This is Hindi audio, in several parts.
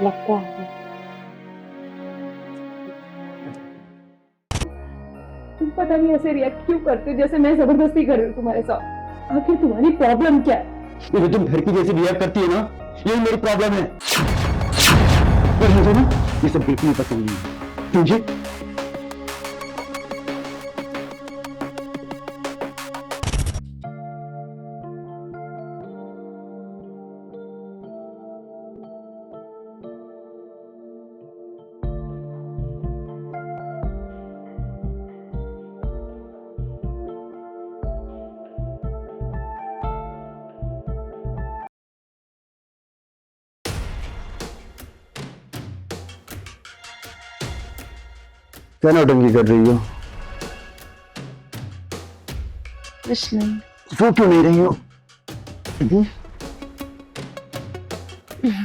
लगता है तुम पता नहीं ऐसे रिएक्ट क्यों करते हो जैसे मैं जबरदस्ती कर रही हूँ तुम्हारे साथ। आखिर तुम्हारी प्रॉब्लम क्या है? ये तुम घर की जैसे बिहेव करती है ना, यही मेरी प्रॉब्लम है। पर मुझे ना ये सब बिल्कुल नहीं पसंद नहीं, समझे? क्या नौटंकी कर रही हो? कुछ नहीं। सो क्यों नहीं रही हो?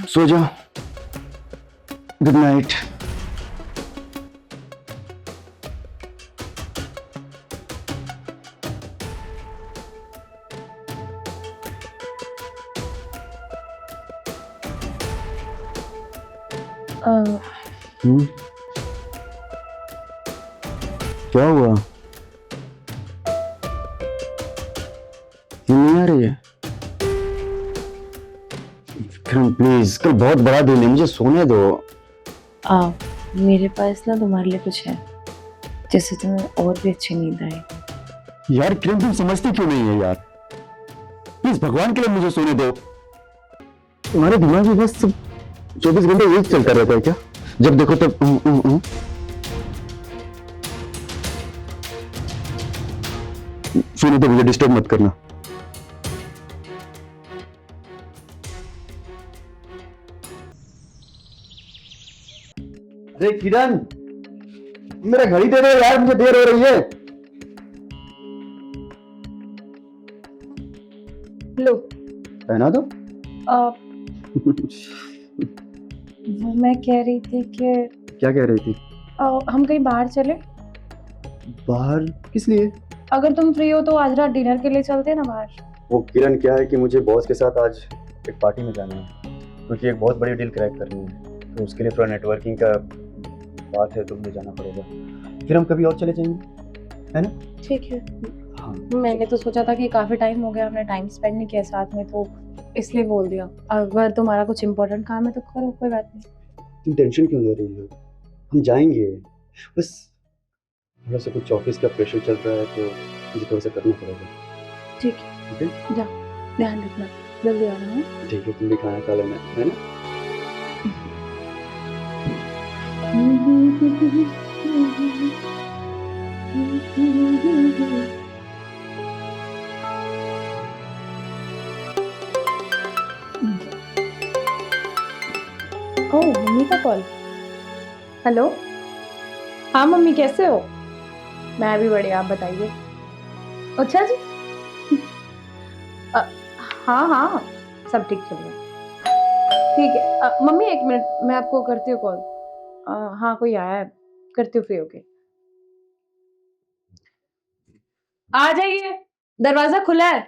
सो जाओ। Good night. क्या हुआ? ये नहीं आ रही है? विक्रम प्लीज, कल बहुत बड़ा दिन है, मुझे सोने दो। मेरे पास ना तुम्हारे लिए कुछ है जिससे तुम्हें और भी अच्छी नींद आएगी। यार विक्रम, तुम समझती क्यों नहीं है यार? प्लीज भगवान के लिए मुझे सोने दो। तुम्हारे दिमाग में बस 24 घंटे यही चलता रहता है क्या? जब देखो तब सोने दो, मुझे डिस्टर्ब मत करना। अरे किरण, मेरा घड़ी दे दो यार, मुझे देर हो रही है। लो। पहना दो। वो मैं कह रही थी कि क्या कह रही थी? हम कहीं बाहर चले। बाहर किस लिए? अगर तुम फ्री हो तो आज रात डिनर के लिए चलते हैं ना बाहर। वो किरण, क्या है कि मुझे बॉस के साथ आज एक पार्टी में जाना है, क्योंकि एक बहुत बड़ी डील क्रैक करनी है, तो उसके लिए थोड़ा नेटवर्किंग का बात है, तो मुझे जाना पड़ेगा। फिर हम कभी और चले जाएंगे, है ना? ठीक है। हाँ। मैंने तो सोचा था कि काफी टाइम हो गया हमने टाइम स्पेंड नहीं किया साथ में, तो इसलिए बोल दिया। अगर तुम्हारा कुछ इम्पोर्टेंट काम है तो करो, कोई बात नहीं। तुम टेंशन क्यों ले रही हो? हम जाएंगे, बस थोड़ा सा कुछ ऑफिस का प्रेशर चल रहा है, तो मुझे थोड़ा सा करना पड़ेगा। ठीक है, ठीक है? जा, ध्यान रखना, जल्दी आना है। ठीक है, तुम भी खाना खा लेना, है ना? ओह, मम्मी का कॉल। हेलो। हाँ मम्मी, कैसे हो? मैं भी बढ़िया, आप बताइए। अच्छा जी। हाँ हाँ, सब ठीक चल रहा है। ठीक है मम्मी, एक मिनट, मैं आपको करती हूँ कॉल। हाँ, कोई आया है, करती हूँ फ्री होके। आ जाइए, दरवाजा खुला है।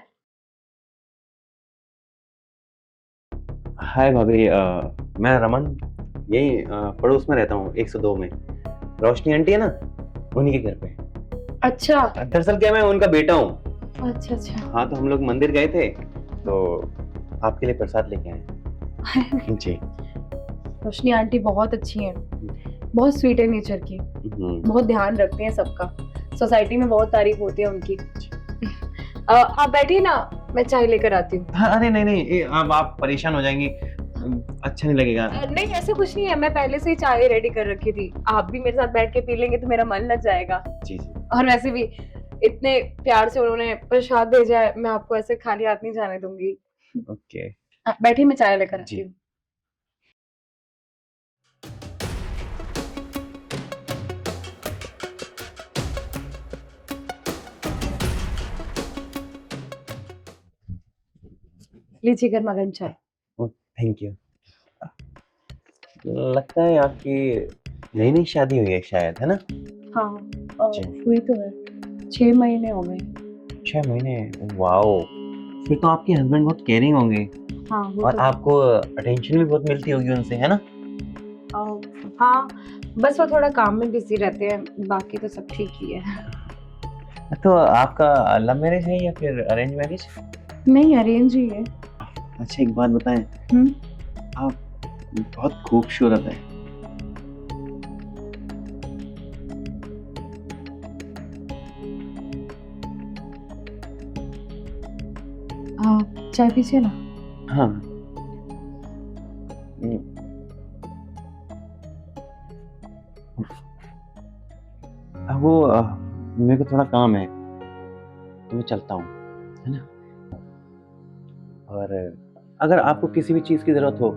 हाय भाभी, मैं रमन, यही पड़ोस में रहता हूँ 102 में। रोशनी आंटी है ना, उन्हीं के घर पे। अच्छा दरअसल क्या, मैं उनका बेटा हूँ। अच्छा अच्छा। हाँ, तो हम लोग मंदिर गए थे, तो आपके लिए प्रसाद लेके आए जी। रोशनी आंटी बहुत अच्छी हैं, बहुत स्वीट है नेचर की, बहुत ध्यान रखते हैं सबका। सोसाइटी में बहुत तारीफ होती है उनकी। आप बैठिए ना, मैं चाय लेकर आती हूँ। हाँ, अरे नहीं नहीं, अब आप परेशान हो जाएंगी, अच्छा नहीं लगेगा। नहीं, ऐसे कुछ नहीं है, मैं पहले से ही चाय रेडी कर रखी थी। आप भी मेरे साथ बैठ के पी लेंगे तो मेरा मन लग जाएगा। जी जी। और वैसे भी इतने प्यार से उन्होंने प्रसाद भेजा है, मैं आपको ऐसे खाली हाथ नहीं जाने दूंगी। ओके। बैठिए, मैं चाय लेकर आती जी। हूँ। लीजिए गर्मा गर्म चाय। Thank you. लगता है आपकी नई नई शादी हुई है शायद, है ना? हाँ, जी। हुई तो है, 6 महीने हो गए। 6 महीने? वाओ, फिर तो आपके हस्बैंड बहुत केयरिंग होंगे। हाँ, वो और तो आपको अटेंशन भी बहुत मिलती होगी उनसे, है ना? हाँ, बस वो थोड़ा काम में बिजी रहते हैं, बाकी तो सब ठीक ही है। तो आपका लव मैरिज है या फिर अरेंज मैरिज? नहीं, अरेंज ही है। अच्छा एक बात बताएं, हम्म। आप बहुत खूबसूरत हैं। चाय पीजिए ना। हाँ। वो मेरे को थोड़ा काम है तो मैं चलता हूँ, है ना? और अगर आपको किसी भी चीज़ की ज़रूरत हो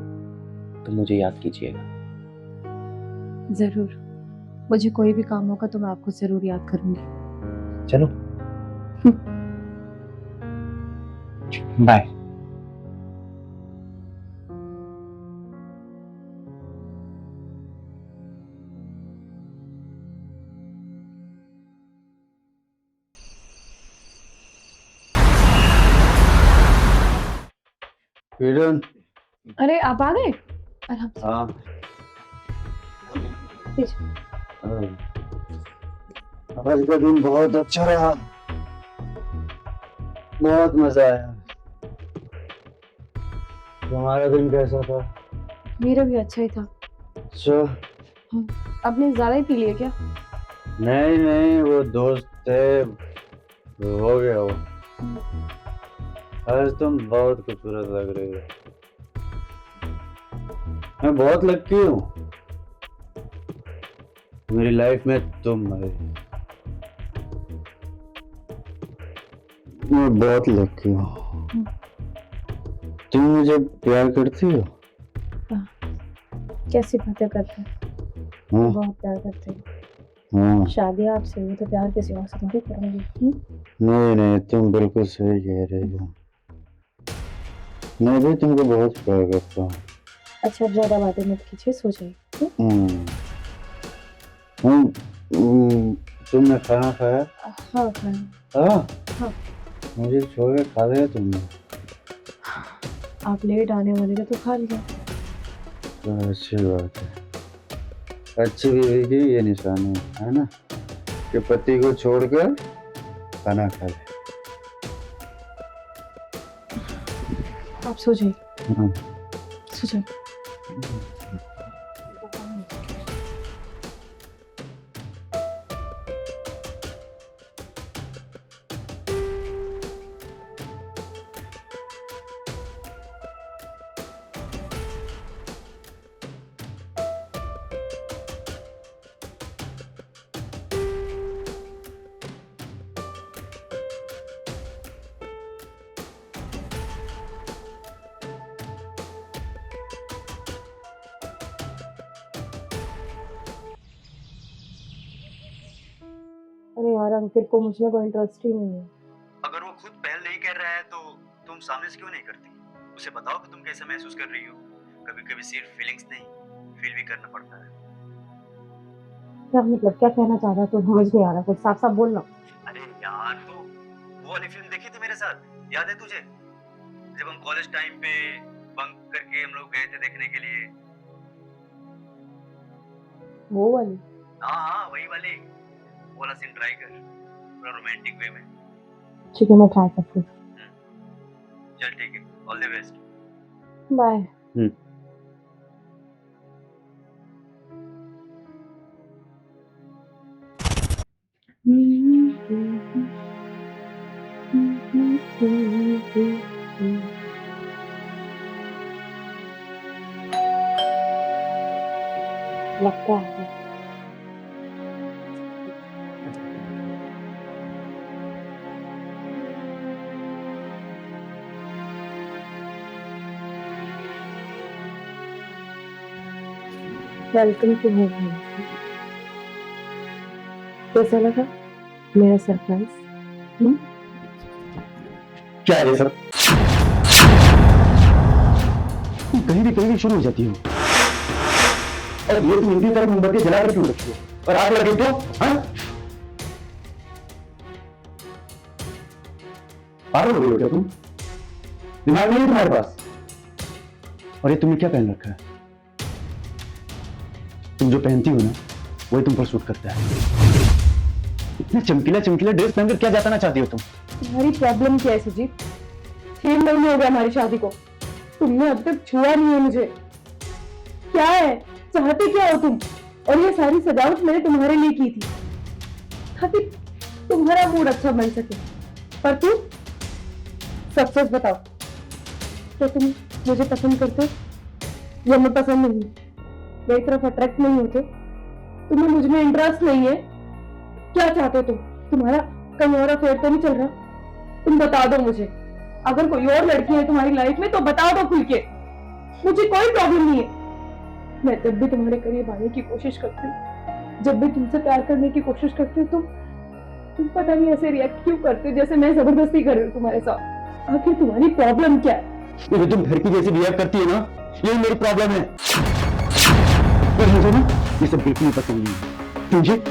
तो मुझे याद कीजिएगा। जरूर, मुझे कोई भी काम होगा तो मैं आपको जरूर याद करूंगी। चलो बाय। किरण। अरे आप आ गए? आराम से। हाँ। प्लीज। आज का दिन बहुत अच्छा रहा, बहुत मजा आया। तुम्हारा दिन कैसा था? मेरा भी अच्छा ही था। अच्छा। आपने ज्यादा ही पी लिया क्या? नहीं नहीं, वो दोस्त थे, हो गया वो। आज तुम बहुत खूबसूरत लग रही हो। मैं बहुत लकी हूँ, मेरी लाइफ में तुम आए। मैं बहुत लकी हूँ। तुम मुझे प्यार करती हो? कैसी बातें करते हैं? हाँ बहुत प्यार करते हैं। हाँ। शादी आपसे हुई तो प्यार किसी और से थोड़ी करूंगी। नहीं नहीं, तुम बिल्कुल सही कह रही हो। मैं भी तुमको बहुत प्यार करता हूँ। अच्छा, ज्यादा बातें मत कीजिए, सो जाइए। तुमने खाना खाया? हाँ खाना। हाँ। हाँ। मुझे छोड़ के खा लिया तुमने? आप लेट आने वाले थे तो खा लिया। तो अच्छी बात है। अच्छी बीवी की ये निशानी है ना, कि पति को छोड़कर खाना खा ले। आप सो जाइए। हाँ। सो जाइए। अरे यार, अंकित को मुझमें कोई इंटरेस्ट ही नहीं है। अगर वो खुद पहल नहीं कर रहा है तो तुम सामने से क्यों नहीं करती? उसे बताओ कि तुम कैसे महसूस कर रही हो। कभी कभी सिर्फ फीलिंग्स नहीं, फील भी करना पड़ता है। क्या मतलब, क्या कहना चाह रहा है? तो समझ नहीं आ रहा, कुछ साफ साफ बोलना। अरे यार, तो वो वाली फिल्म देखी थी मेरे साथ, याद है तुझे? जब हम कॉलेज टाइम पे बंक करके हम लोग गए थे देखने के लिए। वो वाली? हाँ हाँ, वही वाली। वो वाला सीन ट्राई कर, पूरा रोमांटिक वे में। ठीक है, मैं ट्राई करती हूँ। चल ठीक है, ऑल द बेस्ट। बाय। लगता है वेलकम टू होम। कैसा लगा मेरा सरप्राइज? क्या है सर? तुम कहीं भी शुरू हो जाती हो। और ये तुम इतनी तरह मोमबत्ती जला कर क्यों रखी हो? और आग लगे क्यों? हाँ? पागल हो गई हो क्या तुम? दिमाग नहीं है तुम्हारे पास? और ये तुमने क्या पहन रखा है? तुम जो पहनती हो ना वही तुम पर सूट करता है। इतना चमकीला चमकीला ड्रेस पहनकर क्या जताना चाहती हो तुम? तुम्हारी प्रॉब्लम क्या है सुजीत? 6 महीने हो गए हमारी शादी को, तुमने अब तक छुआ नहीं है मुझे। क्या है, चाहते क्या हो तुम? और ये सारी सजावट मैंने तुम्हारे लिए की थी ताकि तुम्हारा मूड अच्छा बन सके, पर तुम सच सच बताओ, तो तुम मुझे पसंद करते हो या मैं पसंद नहीं, मेरी तरफ अट्रैक्ट नहीं होते, तुम्हें मुझ में इंटरेस्ट नहीं है? क्या चाहते हो तुम? तुम्हारा कहीं और अफेयर तो नहीं चल रहा? तुम बता दो मुझे। अगर कोई और लड़की है तुम्हारी लाइफ में तो बता दो खुल के, मुझे कोई प्रॉब्लम नहीं है। मैं जब भी तुम्हारे करीब आने की कोशिश करती हूँ, जब भी तुमसे प्यार करने की कोशिश करती हूँ, तुम पता नहीं ऐसे रिएक्ट क्यों करते हो जैसे मैं जबरदस्ती कर रही हूँ तुम्हारे साथ। आखिर तुम्हारी प्रॉब्लम क्या है? ये तुम घर की जैसी बिहेव करती है ना, यही मेरी प्रॉब्लम है। पर मुझे ना ये सब बिल्कुल नहीं पसंद नहीं है, समझे?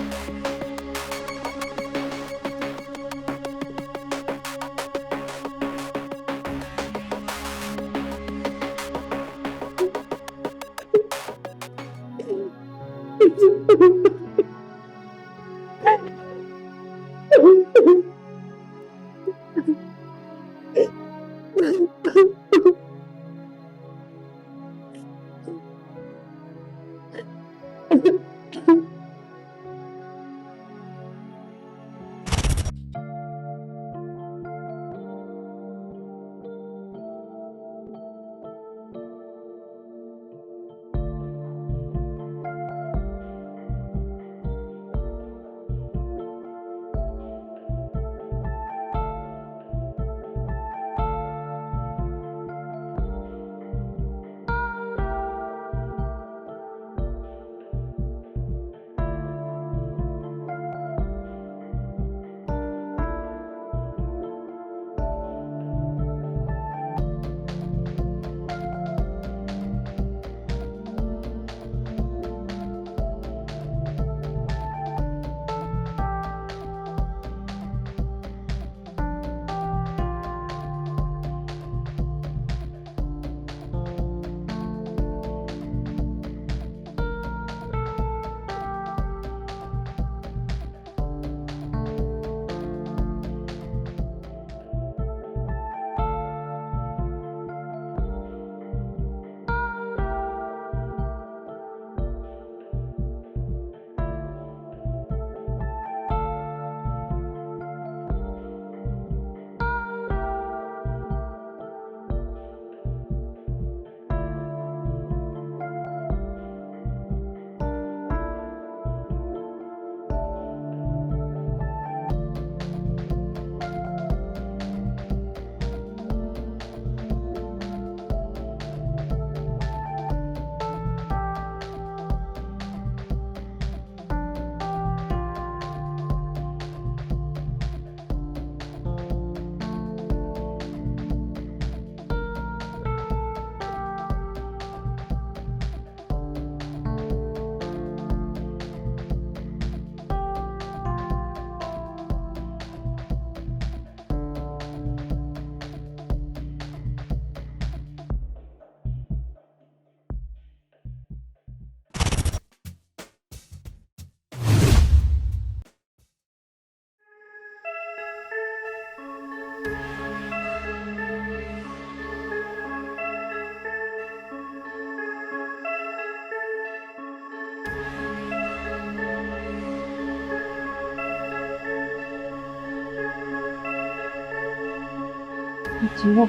जीवा,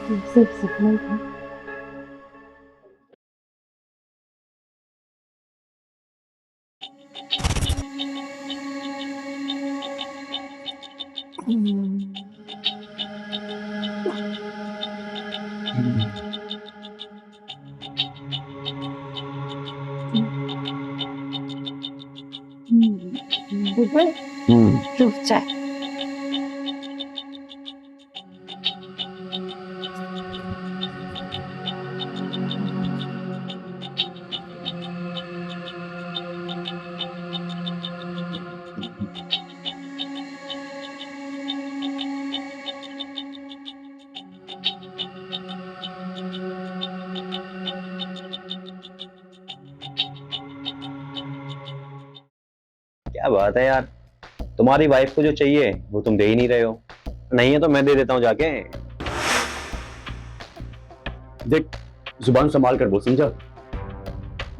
तुम सिर्फ सपना ही था। रुक जाए। क्या बात है यार, तुम्हारी वाइफ को जो चाहिए वो तुम दे ही नहीं रहे हो। नहीं है तो मैं दे देता हूँ जाके। देख, जुबान संभाल कर बोल, समझा?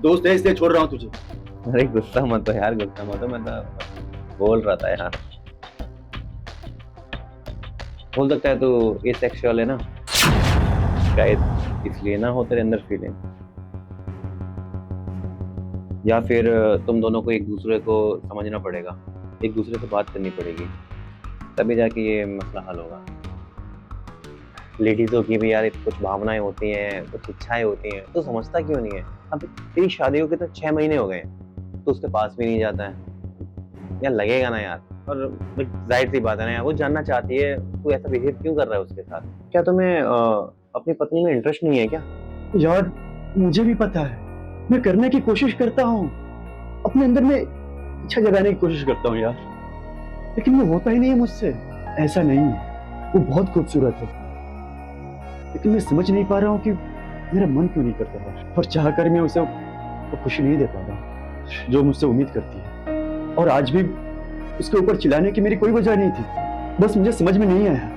दोस्त है इसलिए छोड़ रहा हूँ तुझे। अरे गुस्सा मत हो यार, गुस्सा मत हो, मैं तो बोल रहा था यार। हो सकता है तू एसेक्सुअल है ना, शायद इसलिए ना हो तेरे अंदर फीलिंग, या फिर तुम दोनों को एक दूसरे को समझना पड़ेगा, एक दूसरे से बात करनी पड़ेगी, तभी जाके ये मसला हल होगा। लेडीज़ों की भी यार कुछ भावनाएं होती हैं, कुछ इच्छाएं होती हैं, तो समझता क्यों नहीं है? अब तेरी शादी को कितने 6 महीने हो गए तो उसके पास भी नहीं जाता है यार, लगेगा ना यार। और जाहिर सी बात है ना यार, वो जानना चाहती है तू ऐसा बिहेव क्यों कर रहा है उसके साथ। क्या तुम्हें अपनी पत्नी में इंटरेस्ट नहीं है क्या? यार मुझे भी पता है, मैं करने की कोशिश करता हूँ, अपने अंदर में इच्छा जगाने की कोशिश करता हूँ यार, लेकिन वो होता ही नहीं है मुझसे। ऐसा नहीं है, वो बहुत खूबसूरत है, लेकिन मैं समझ नहीं पा रहा हूँ कि मेरा मन क्यों नहीं करता है, और चाह कर मैं उसे वो खुशी नहीं दे पा रहा जो मुझसे उम्मीद करती है। और आज भी उसके ऊपर चिल्लाने की मेरी कोई वजह नहीं थी, बस मुझे समझ में नहीं आया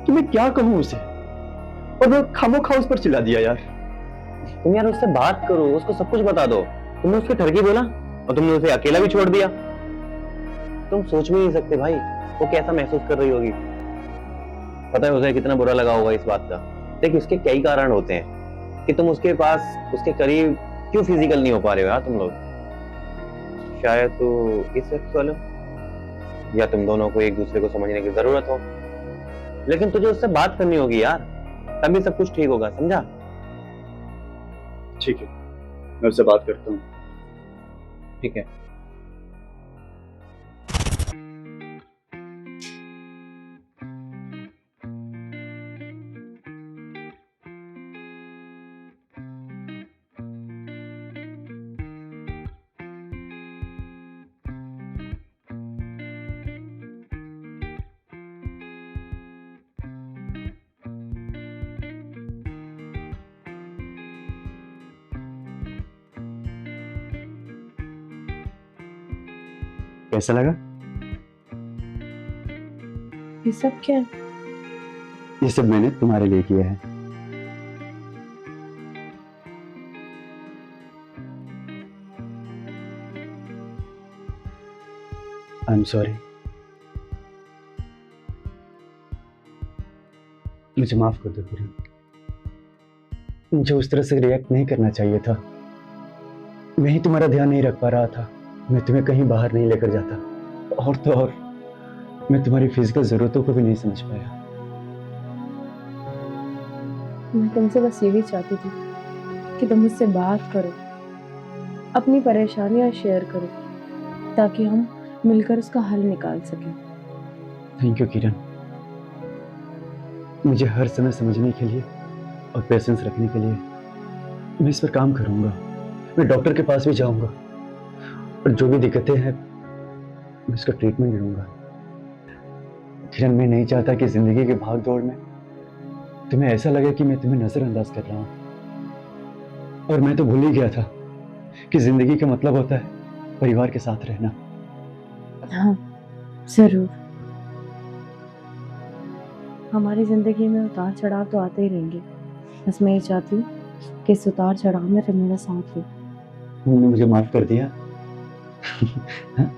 कि मैं क्या कहूँ उसे, और मैं खामोखा उस पर चिल्ला दिया यार। तुम यार उससे बात करो, उसको सब कुछ बता दो। तुमने उसके ठरकी बोला और तुमने उसे अकेला भी छोड़ दिया। तुम सोच भी नहीं सकते भाई वो कैसा महसूस कर रही होगी। पता है उसे कितना बुरा लगा होगा इस बात का। देख इसके कई कारण होते हैं कि तुम उसके पास, उसके करीब क्यों फिजिकल नहीं हो पा रहे हो यार तुम लोग। शायद तो एसेक्सुअल हो, या तुम दोनों को एक दूसरे को समझने की जरूरत हो, लेकिन तुझे उससे बात करनी होगी यार, तभी सब कुछ ठीक होगा, समझा? ठीक है, मैं उससे बात करता हूँ। ठीक है। कैसा लगा? ये सब क्या है? ये सब मैंने तुम्हारे लिए किया है। आई एम सॉरी, मुझे माफ कर दो किरण। मुझे उस तरह से रिएक्ट नहीं करना चाहिए था, मैं ही तुम्हारा ध्यान नहीं रख पा रहा था, मैं तुम्हें कहीं बाहर नहीं लेकर जाता, और तो और मैं तुम्हारी फिजिकल जरूरतों को भी नहीं समझ पाया। मैं तुमसे बस यही चाहती थी कि तुम मुझसे बात करो, अपनी परेशानियां शेयर करो, ताकि हम मिलकर उसका हल निकाल सकें। थैंक यू किरण, मुझे हर समय समझने के लिए और पेशेंस रखने के लिए। मैं इस पर काम करूंगा, मैं डॉक्टर के पास भी जाऊंगा, और जो भी दिक्कतें हैं मैं इसका ट्रीटमेंट लूंगा। किरण, मैं नहीं चाहता कि जिंदगी की भाग दौड़ में तुम्हें ऐसा लगे कि मैं तुम्हें नजरअंदाज कर रहा हूं, और मैं तो भूल ही गया था कि जिंदगी का मतलब होता है परिवार के साथ रहना। हाँ जरूर, हमारी जिंदगी में उतार चढ़ाव तो आते ही रहेंगे, बस मैं ये चाहती हूँ कि इस उतार चढ़ाव में तुम मेरा साथ लो। तुमने मुझे माफ कर दिया। हाँ?